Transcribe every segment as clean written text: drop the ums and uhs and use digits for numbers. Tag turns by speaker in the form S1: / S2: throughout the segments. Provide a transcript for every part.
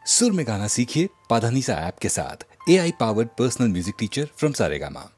S1: सुर में गाना सीखिए पाधानीसा ऐप के साथ। AI powered personal music teacher from Saregama.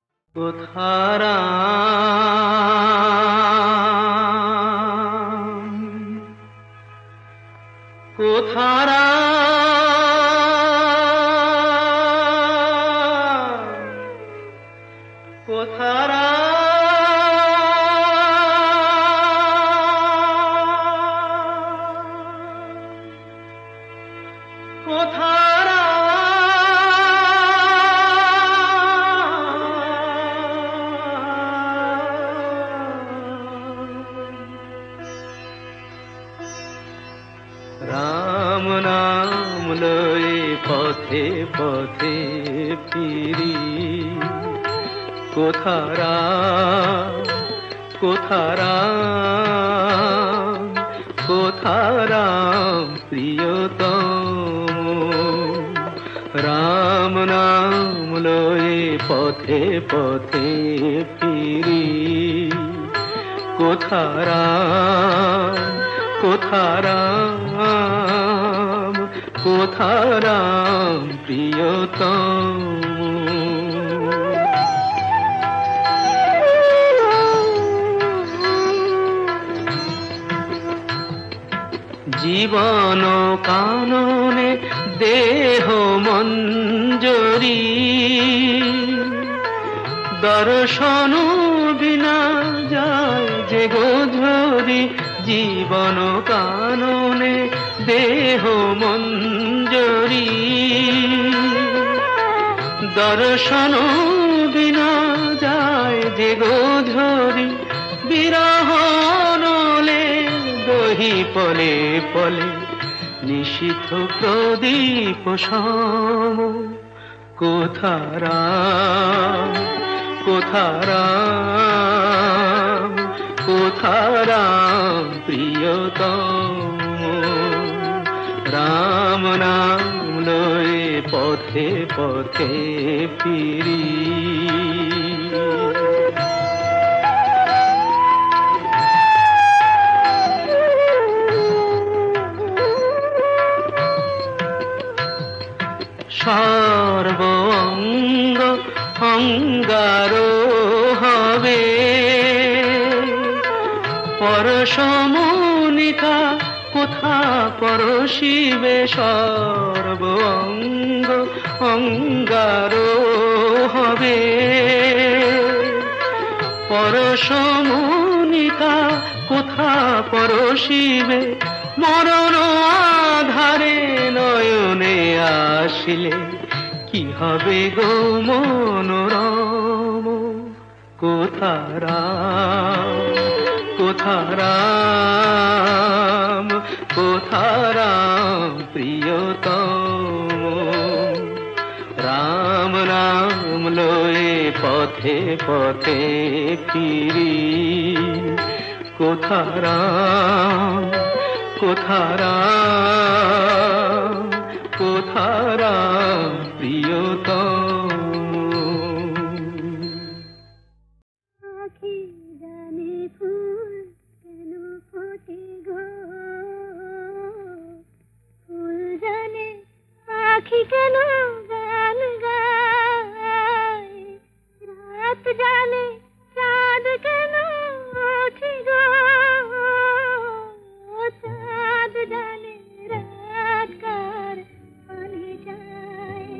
S2: Ram नाम लये पथे पथे फिरी कोथा राम प्रियतम राम नाम लये पथे पथे फिरी कोथा राम प्रियतम। জীবন কাননে দেহ মঞ্জরি দর্শন বিনা যায় যে গোধরি জীবন কাননে দেহ মঞ্জরি দর্শন বিনা যায় যে গোধরি বিরহ নলে দহি পলে পলে নিশীথ প্রদীপ সম কোথা রাম প্রিয়তম রাম নাম লয়ে পথে পথে ফিরি। সর্ব অঙ্গ অঙ্গারো হবে পরশমনিকা কোথা পরশিবে সর্ব অঙ্গ অঙ্গারো হবে পরশমনিকা কোথা পরশিবে মরণ আধারে নয়নে আসিলে কি হবে গো মনোরম কোথা রাম প্রিয়তম রাম নাম লয়ে পথে পথে ফিরি কোথা রাম প্রিয়তম।
S3: আখি জানে ফুল কেন ফোটে গো ফুল জানে আখি কেন গান গায় রাত জানে চাঁদ কেন ওঠে গো চাঁদ জানে রাত কার পানে যায়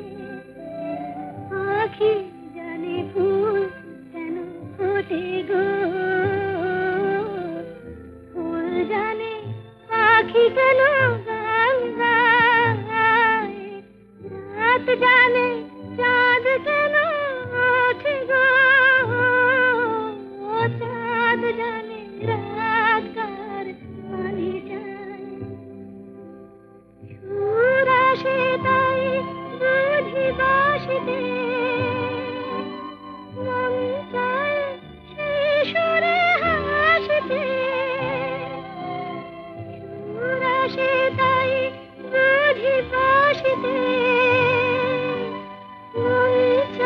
S3: আখি জানে ফুল কেন ফোটে গো ফুল জানে আখি কেন গান গায় রাত জানে চাঁদ কেন ওঠে গো চাঁদ জানে রাত কার পানে যায় সুর আসে তাই বুঝি বাসিতে মন চায় সেই সুরে হাসিতে সুর আসে তাই বুঝি বাসিতে মন চায়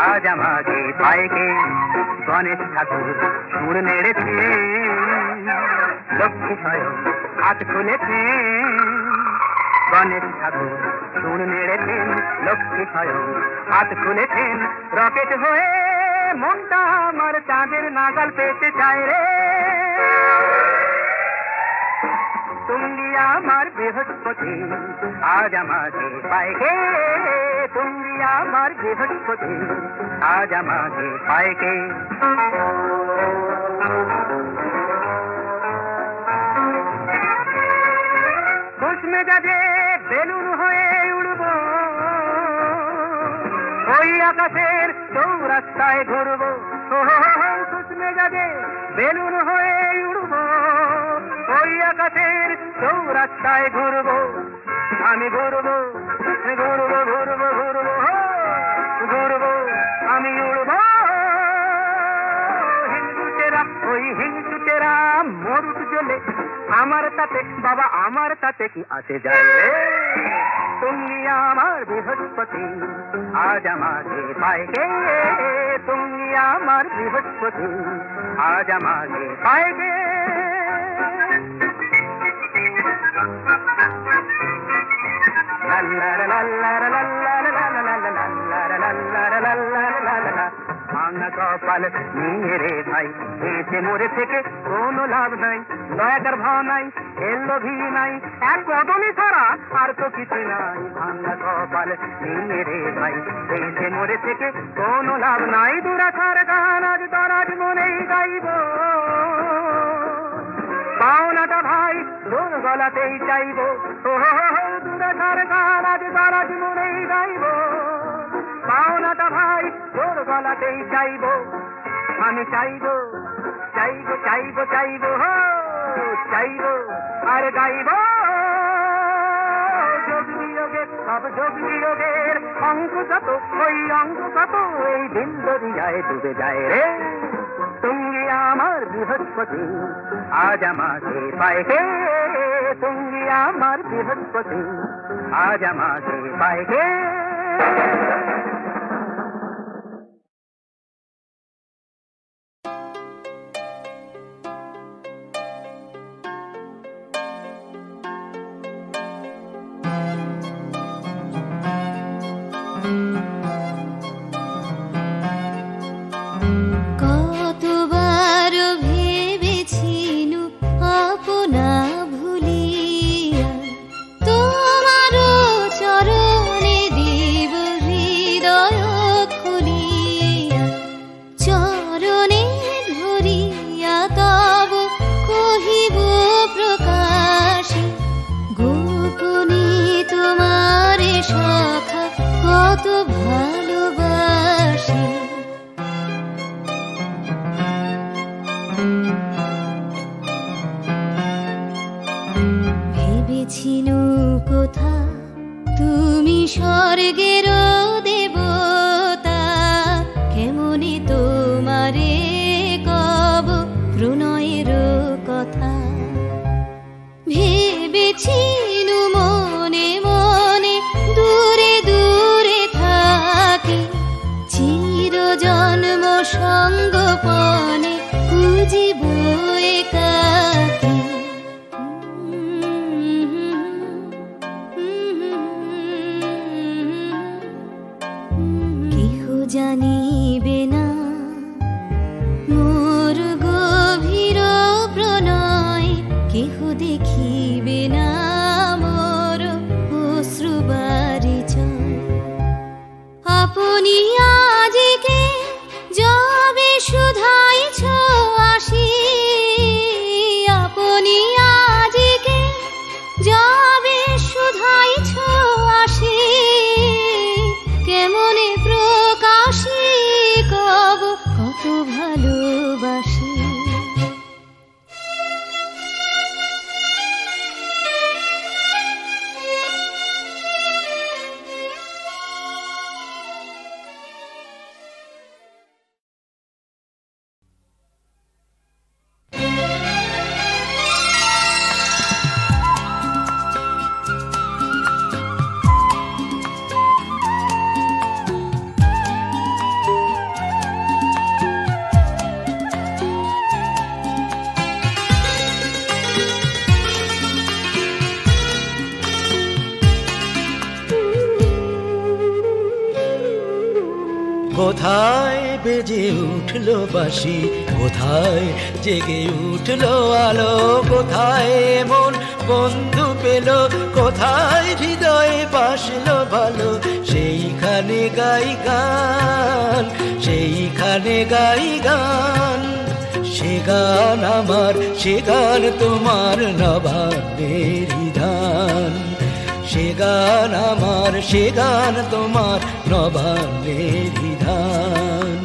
S2: আজ আমাকে পায়কে গণেশ ঠাকুর সুর নেড়েছে লক্ষ্মী স্বয়ং হাত খুলেছে গণেশ ঠাকুর সুর নেড়েছেন লক্ষ্মী স্বয়ং হাত খুলেছেন রকেট হয়ে মনটা আমার চাঁদের নাগাল পেতে চায় রে তুমি আমার বৃহস্পতি আজ আমাকে পায়কে তুমি আমার বৃহস্পতি আজ আমাকে পায়কে খুশ মেজাজে বেলুন হয়ে উড়ব ওই আকাশের চৌরাস্তায় ঘুরব খুশ মেজাজে বেলুন হয়ে উড়ব ওই আকাশের চৌরাস্তায় ঘুরব আমি ঘুরব ঘুরব ঘুরব ঘুরব ঘুরব আমি উড়ব হিন্দুটেরা ওই হিন্দুটেরা মরুক জ্বলে আমার তাতে বাবা আমার তাতে কি আসে যায় রে তুমি আমার বৃহস্পতি আজ আমাকে পায়কে তুমি আমার বৃহস্পতি আজ আমাকে পায়কে ভাঙা কপাল নিয়ে রে ভাই এতে মরে থেকে কোনো লাভ নাই দয়াকার ভাব নাই এলোভি নাই এক বদলি ছাড়া আর তো কিছু নাই ভাঙা কপাল নিয়ে রে ভাই এতে মরে থেকে কোনো লাভ নাই দুরাকার গান আজ দরাজ মনেই গাইব পাওনাটা ভাই তোর গলাতেই চাইব দুরাকার গান আজ দরাজ মনেই গাইব পাওনাটা ভাই তোর গলাতেই চাইব আমি চাইব চাইব চাইব চাইব চাইব আর গাইব যোগ বিয়োগের সব যোগ বিয়োগের অঙ্ক কত ওই অঙ্ক কত এই দিন দরিয়ায় ডুবে যায় রে তুমি আমার বৃহস্পতি আজ আমাকে পায়কে তুমি আমার বৃহস্পতি আজ আমাকে পায়কে
S3: কতবার ভেবেছিনু আপনা ভুলিয়া তোমার চরণে দিব হৃদয় খুলিয়া চরণে ধরিয়া তব কহিব প্রকাশে গোপনে তোমারে সখা কত ভালোবাসি ভেবেছিনু কোথা তুমি স্বর্গের দেবতা কেমনে তোমারে কব প্রণয়ের কথা ভেবেছিনু মনে মনে দূরে দূরে থাকি চির জন্ম সঙ্গপনে খুঁজিব একাকী কেহ জানিবে না মোর গভীর প্রণয় কেহ দেখিবে না মোর অশ্রুবারিচয় আপনি আজিকে যবে শুধাইছ আসি আপনি আজিকে যবে শুধাইছ আসি কেমনে প্রকাশে কব কত ভালোবাসি
S4: কোথায় বেজে উঠলো বাঁশি, কোথায় জেগে উঠলো আলো, কোথায় মন বন্ধু পেল, কোথায় হৃদয়ে বাসলো ভালো, সেইখানে গাই গান, সেইখানে গাই গান। সে গান আমার, সে গান তোমার, নবান্নের ধান। সে গান আমার, সে গান তোমার, নবান্নের ধান।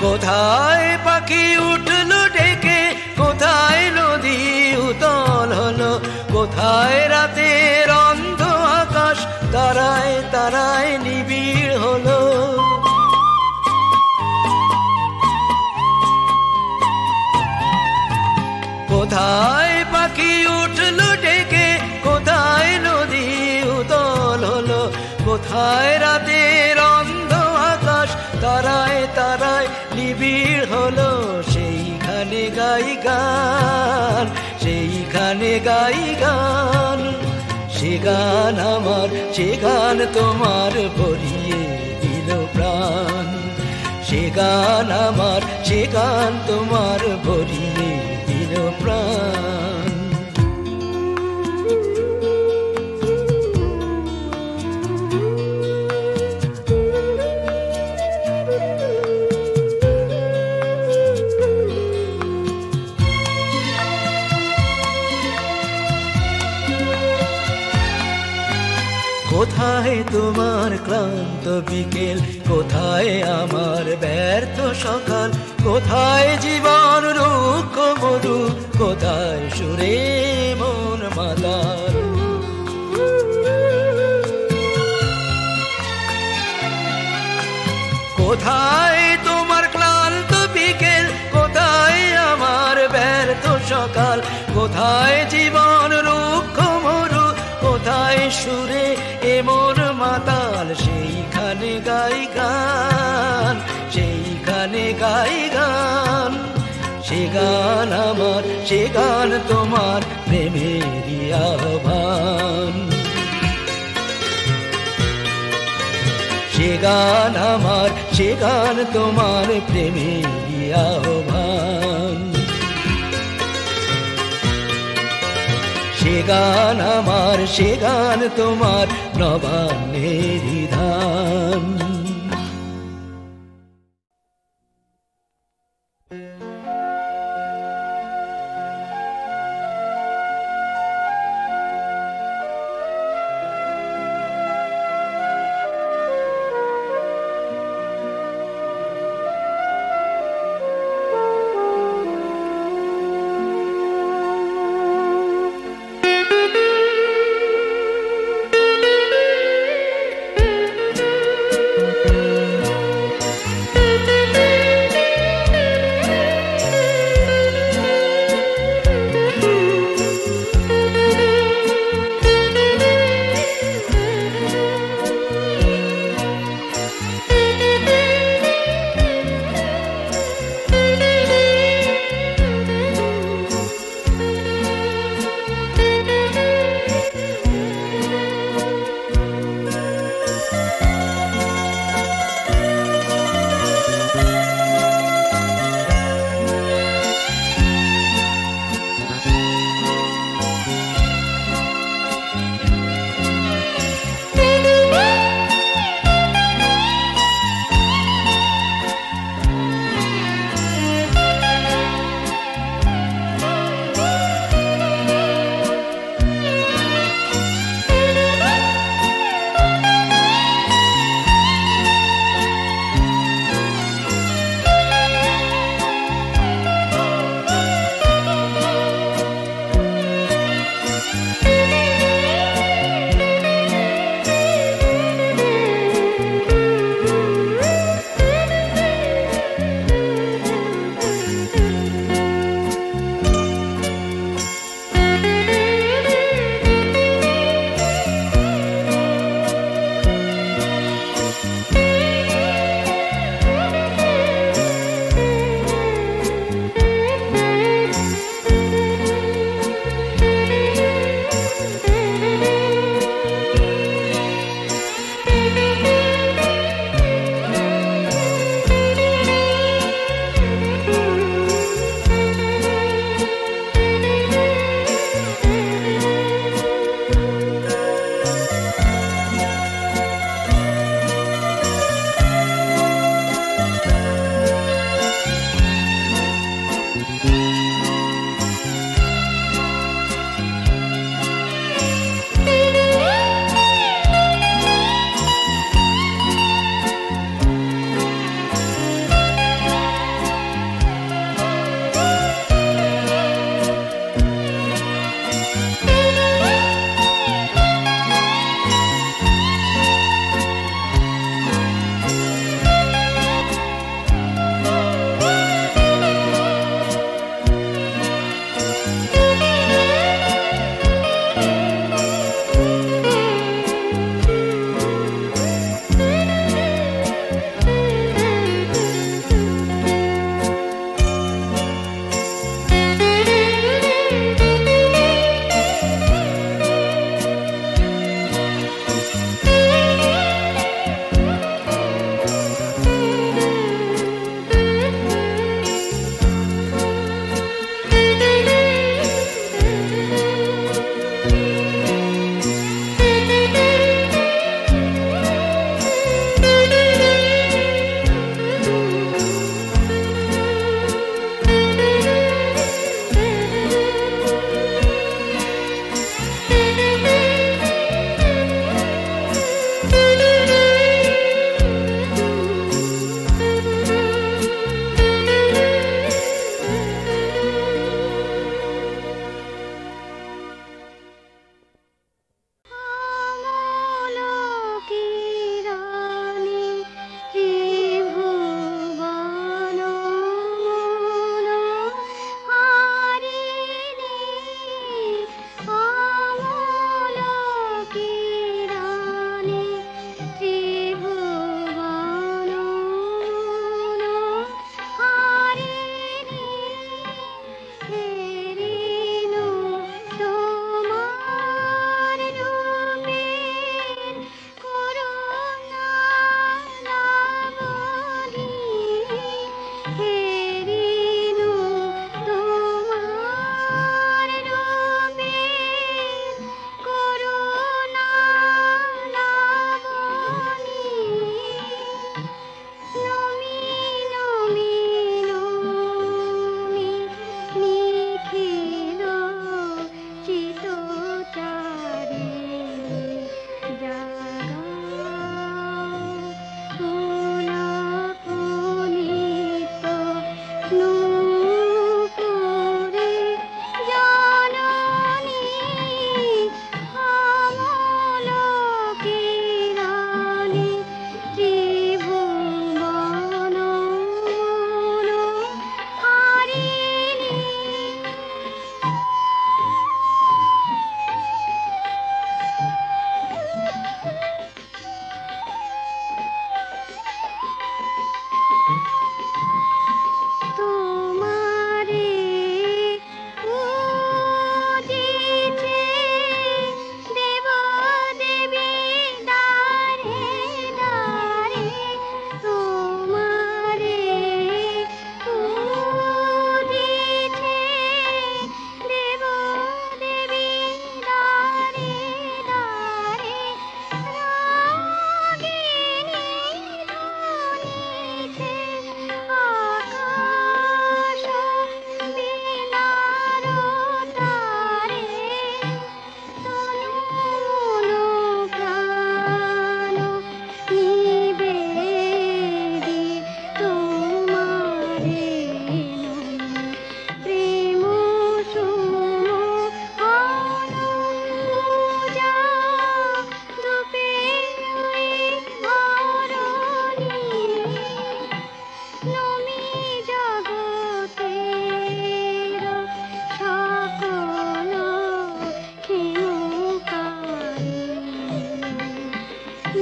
S4: কোথায় পাখি উঠলো ডেকে, কোথায় নদী উতল হলো, কোথায় রাতের অন্ধ আকাশ তারায় তারায় নিবিড় হলো। কোথায় পাখি উঠলো ডেকে, কোথায় নদী উতল হলো, কোথায় রাতের অন্ধ আকাশ তারায় তারায় নিবিড় হলো, সেইখানে গাই গান, সেইখানে গাই গান। সে গান আমার, সে গান তোমার, ভরিয়ে দিল প্রাণ। সে গান আমার, সে গান তোমার, ভরিয়ে দিল প্রাণ। কোথায় তোমার ক্লান্ত বিকেল, কোথায় আমার ব্যর্থ সকাল, কোথায় জীবন রুক্ষ মরু, কোথায় সুরে মন মাতাল। কোথায় তোমার ক্লান্ত বিকেল, কোথায় আমার ব্যর্থ সকাল, কোথায় জীবন রুক্ষ মরু, কোথায় সুরে এমন মাতাল, সেইখানে গাই গান, সেইখানে গাই গান। সে গান আমার, সে গান তোমার, প্রেমেরই আহ্বান। সে গান আমার, সে গান তোমার, প্রেমেরই আহ্বান। সে গান আমার, সে গান তোমার, নবান্নের ধান।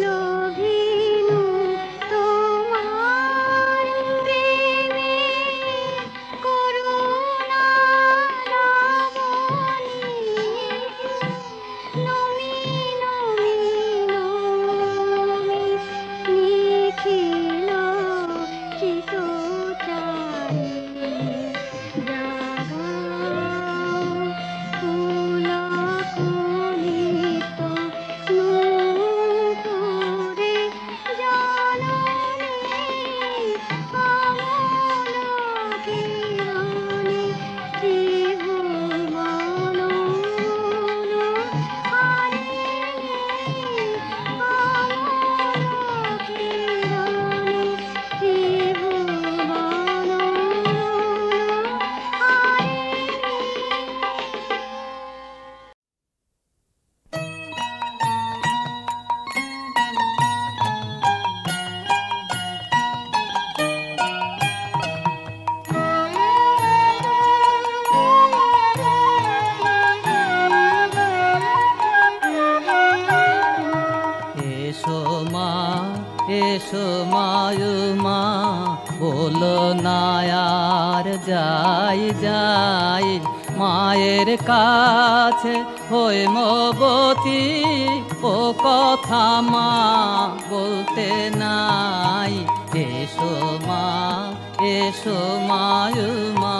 S3: লোভিনু তোমার প্রেমে করুণা রমণী নমি নমি নমি নিখিল চিতচারে জাগাও পুলকুলিত নূপুরে জননী কমল কিরণে ত্রিভুবন হারে কমল কিরণে ত্রিভুবন হারে
S5: এসো মা এসো মায়ুমা বলো না আর যাই যাই মায়ের কাছে হই মবতী ও কথা মা বলতে নাই এসো মা এসো মায়ুমা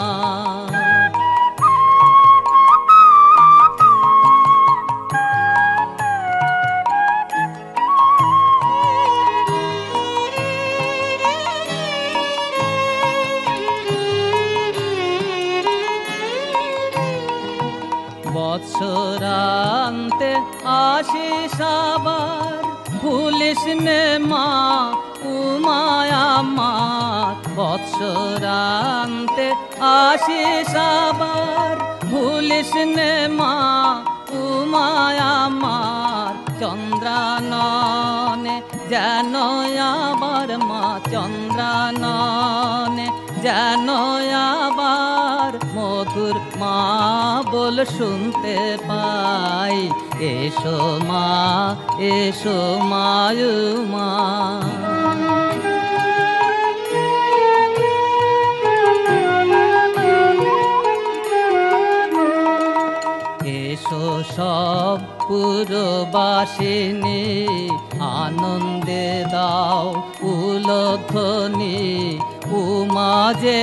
S5: বৎসরান্তে আশিস আবার ভুলিস নে মা উমায় আমার বৎসরান্তে আশিস আবার ভুলিস নে মা উমায় আমার চন্দ্রাননে যেন আবার মা চন্দ্রাননে যেন আবার মধুর মা বল শুনতে পাই এসো মা এসো মায়ুমা এসো সব পুরবাসিনী আনন্দে দাও উলধ্বনি উমা যে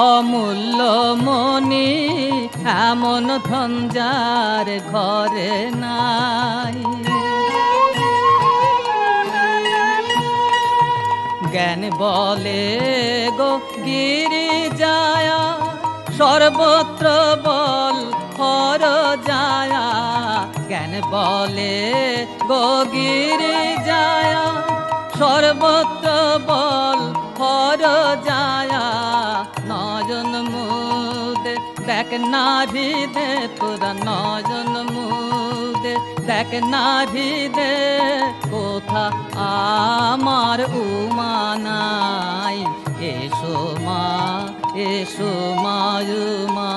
S5: অমূল্য মণি এমন ধন যার ঘরে নাই জ্ঞান বলে গো গিরিজায়া সর্বত্র বল হর যায়া জ্ঞান বলে গো গিরিজায়া সর্বত্র বল হর যায়া নয়ন মুদে দেখ নাভি দে তোরা নয়ন মুদে দেখ নাভি দে কোথা আমার উমা নাই এসো মা এসো মায়ুমা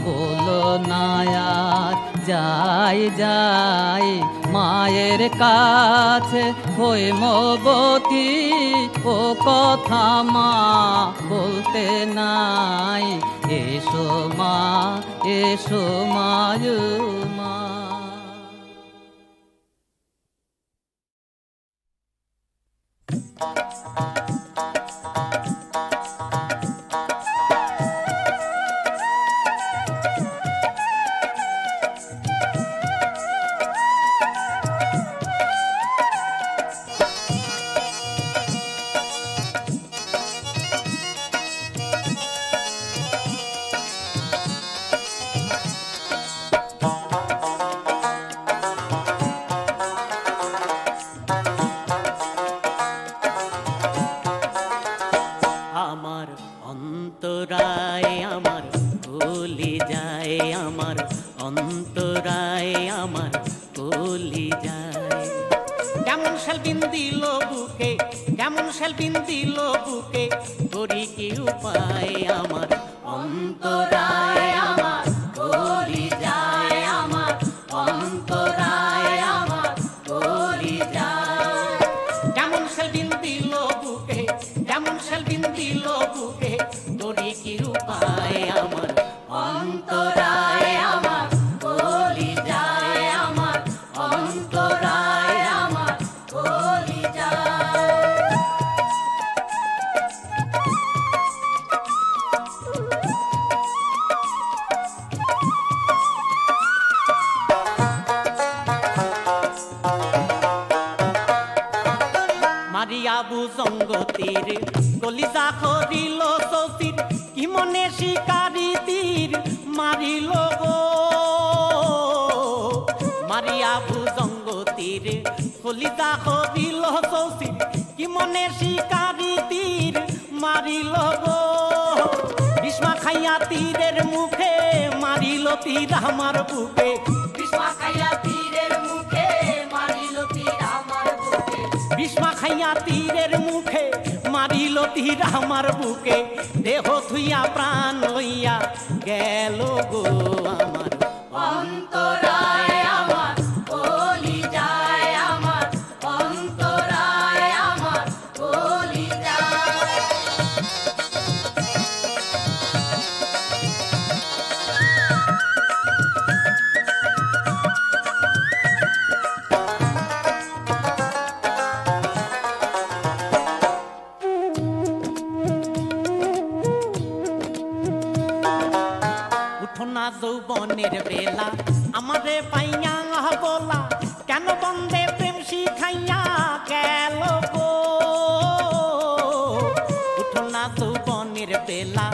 S5: বলো না আর যাই যাই মায়ের কাছে হই মবতী ও কথা মা বলতে নাই এসো মা এসো মায়ুমা
S6: আমার অন্তরায় আমার কলি যায় আমার অন্তরায় আমার কলি যায় কেমন শালবিন দিল বুকে কেমন শালবিন দিল বুকে করি কি উপায় আমার অন্তরায় আমার কলি যায় আমার অন্তরায় আমার কলি যায় মারিয়া বুজঙ্গতির কলিজা করিল শশীর কি মনে শিকারি তীর মারিল গো মারিয়া বুজঙ্গতির কলিজা করিল শশীর কি মনে শিকারি তীর মারিল গো বিষ্মা খাইয়া তীরের মুখে মারিল তীর আমার বুকে বিষ্মা খাইয়া তীরের মুখে মারিল তীর আমার বুকে বিষ্মা খাইয়া তীরের মুখে মারিল তীর আমার বুকে দেহ থুইয়া প্রাণ লইয়া গেল গো আমার অন্তরায় আমার কলি যায় আমার অন্তরায় আমার কলি যায় উঠোনা যৌবনের বেলা আমারে পাইয়া বলা কেন বন্দে প্রেম শিখাইয়া গেল গো উঠোনা যৌবনের বেলা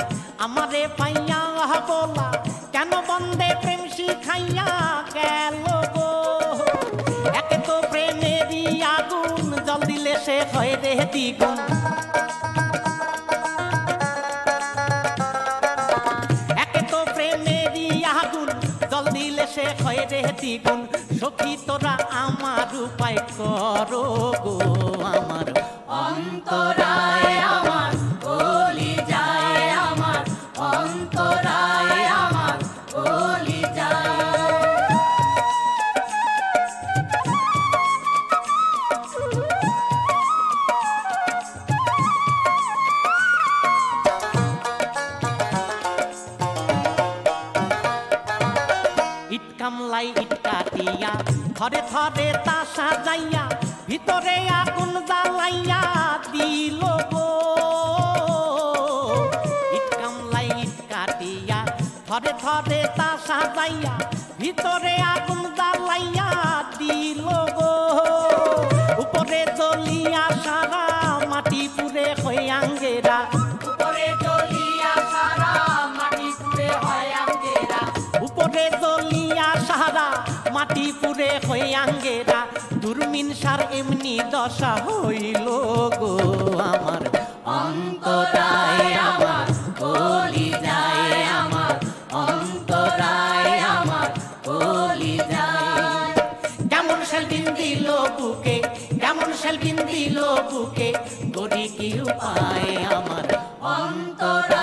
S6: আমারে পাইয়া বলা কেন বন্দে প্রেম শিখাইয়া গেল গো একে তো প্রেমেরই আগুন জল দিলে সে হয় রে দ্বিগুণ জল দিলে সে হয় রে দ্বিগুণ সখী তোরা আমার উপায় করো গো আমার অন্তরায় আমার কলি যায় আমার অন্তরায় আমার কলি যায় কামলাই ইট কাটিয়া থরে থরে তা সাজাইয়া ভিতরে আগুন জ্বালাইয়া দিল গো ইট কামলাই ইট কাটিয়া থরে থরে তা সাজাইয়া ভিতরে আগুন জ্বালাইয়া দিল গো উপরে জ্বলিয়া সারা মাটি পুরে হয় আঙ্গেরা উপরে জ্বলিয়া সারা মাটি পুরে হয় আঙ্গেরা উপরে জ্বলিয়া সারা মাটি পুরে হয়ে আঙ্গেরা দুর্মিন সার এমনি দশা হইল গো আমার অন্তরায় আমার কলি যায় আমার অন্তরায় আমার কলি যায় কেমন সেলফিন দিল বুকে কেমন সেলফিন দিল বুকে করি কি উপায় আমার অন্তরায়